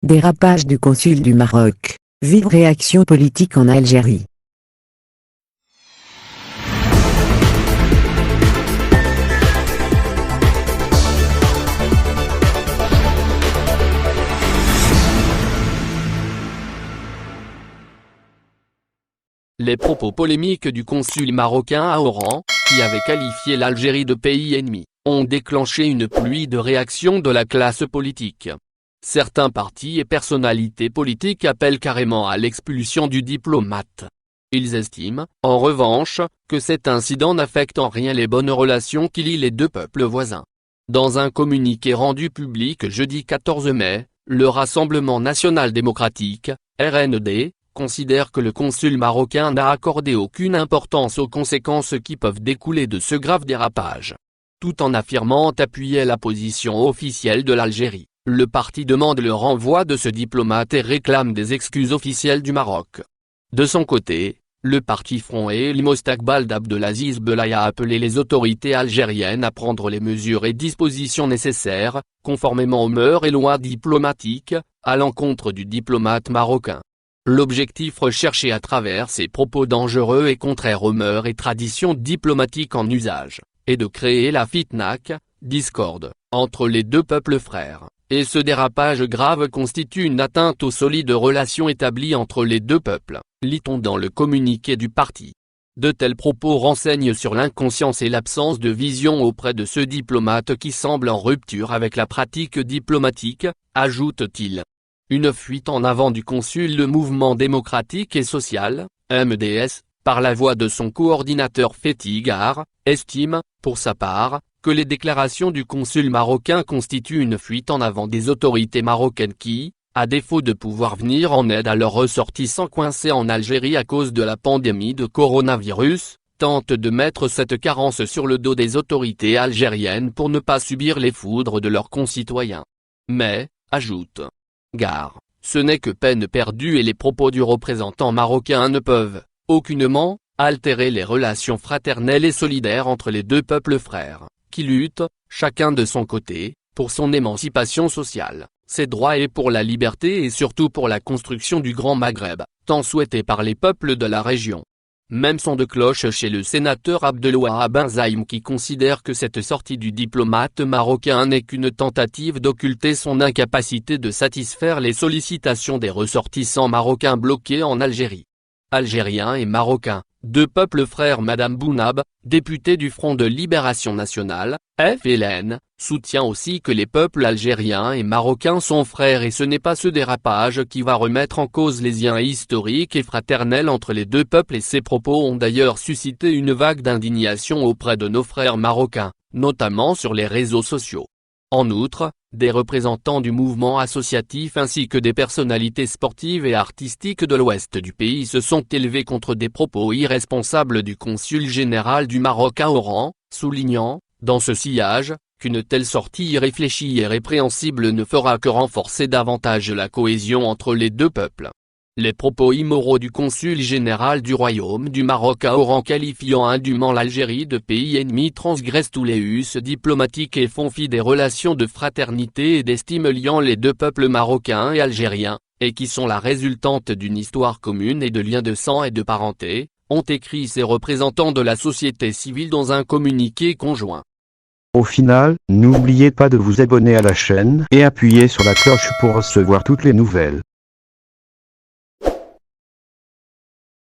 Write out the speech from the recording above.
Dérapage du consul du Maroc. Vive réaction politique en Algérie. Les propos polémiques du consul marocain à Oran, qui avait qualifié l'Algérie de pays ennemi, ont déclenché une pluie de réactions de la classe politique. Certains partis et personnalités politiques appellent carrément à l'expulsion du diplomate. Ils estiment, en revanche, que cet incident n'affecte en rien les bonnes relations qui lient les deux peuples voisins. Dans un communiqué rendu public jeudi 14 mai, le Rassemblement national démocratique, RND, considère que le consul marocain n'a accordé aucune importance aux conséquences qui peuvent découler de ce grave dérapage. Tout en affirmant appuyer la position officielle de l'Algérie, le parti demande le renvoi de ce diplomate et réclame des excuses officielles du Maroc. De son côté, le parti Front et Mostakbal d'Abdelaziz Belaya a appelé les autorités algériennes à prendre les mesures et dispositions nécessaires, conformément aux mœurs et lois diplomatiques, à l'encontre du diplomate marocain. L'objectif recherché à travers ces propos dangereux et contraires aux mœurs et traditions diplomatiques en usage, est de créer la fitnaque, discorde, entre les deux peuples frères, et ce dérapage grave constitue une atteinte aux solides relations établies entre les deux peuples, lit-on dans le communiqué du parti. De tels propos renseignent sur l'inconscience et l'absence de vision auprès de ce diplomate qui semble en rupture avec la pratique diplomatique, ajoute-t-il. Une fuite en avant du consul le Mouvement démocratique et social, MDS, par la voix de son coordinateur Fethi Gar, estime, pour sa part, que les déclarations du consul marocain constituent une fuite en avant des autorités marocaines qui, à défaut de pouvoir venir en aide à leurs ressortissants coincés en Algérie à cause de la pandémie de coronavirus, tentent de mettre cette carence sur le dos des autorités algériennes pour ne pas subir les foudres de leurs concitoyens. Mais, ajoute Gar, ce n'est que peine perdue et les propos du représentant marocain ne peuvent, aucunement, altérer les relations fraternelles et solidaires entre les deux peuples frères, qui luttent, chacun de son côté, pour son émancipation sociale, ses droits et pour la liberté et surtout pour la construction du Grand Maghreb, tant souhaité par les peuples de la région. Même son de cloche chez le sénateur Abdelwahab Ben Zaïm qui considère que cette sortie du diplomate marocain n'est qu'une tentative d'occulter son incapacité de satisfaire les sollicitations des ressortissants marocains bloqués en Algérie. Algériens et Marocains, deux peuples frères. Madame Bounab, députée du Front de Libération Nationale, FLN, soutient aussi que les peuples algériens et marocains sont frères et ce n'est pas ce dérapage qui va remettre en cause les liens historiques et fraternels entre les deux peuples et ces propos ont d'ailleurs suscité une vague d'indignation auprès de nos frères marocains, notamment sur les réseaux sociaux. En outre, des représentants du mouvement associatif ainsi que des personnalités sportives et artistiques de l'ouest du pays se sont élevés contre des propos irresponsables du consul général du Maroc à Oran, soulignant, dans ce sillage, qu'une telle sortie irréfléchie et répréhensible ne fera que renforcer davantage la cohésion entre les deux peuples. Les propos immoraux du consul général du Royaume du Maroc à Oran qualifiant indûment l'Algérie de pays ennemi transgressent tous les us diplomatiques et font fi des relations de fraternité et d'estime liant les deux peuples marocains et algériens, et qui sont la résultante d'une histoire commune et de liens de sang et de parenté, ont écrit ces représentants de la société civile dans un communiqué conjoint. Au final, n'oubliez pas de vous abonner à la chaîne et appuyer sur la cloche pour recevoir toutes les nouvelles.